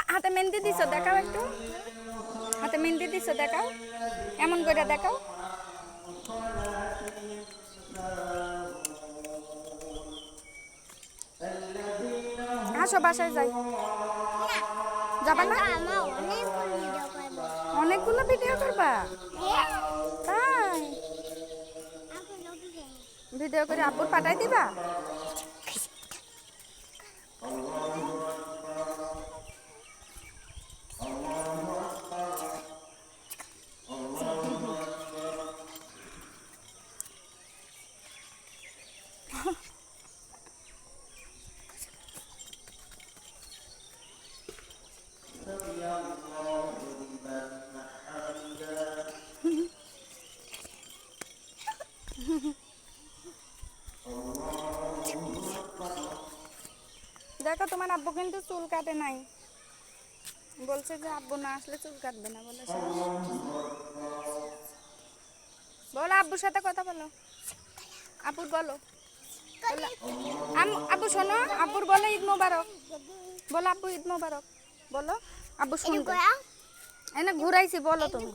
হাতে মেহেন্দি দিছো দেখাও একটু হাতে মেহেন্দি দিছো দেখাও এমন করে দেখাও আসো বাসায় যাই যাবা না অনেকগুলো ভিডিও করবা তাই ভিডিও করে আব্বুর পাঠাই দিবা দেখো তোমার আব্বু কিন্তু চুল কাটে নাই বলছে যে আব্বু না আসলে চুল কাটবে না বলে বলো আব্বুর সাথে কথা বলো আব্বুর বলো আব্বু শোনো আব্বুর বলো ঈদ মোবারক বলো আব্বু ঈদ মোবারক বলো আব্বু শুনবে এনে ঘুরাইছি বলো তুমি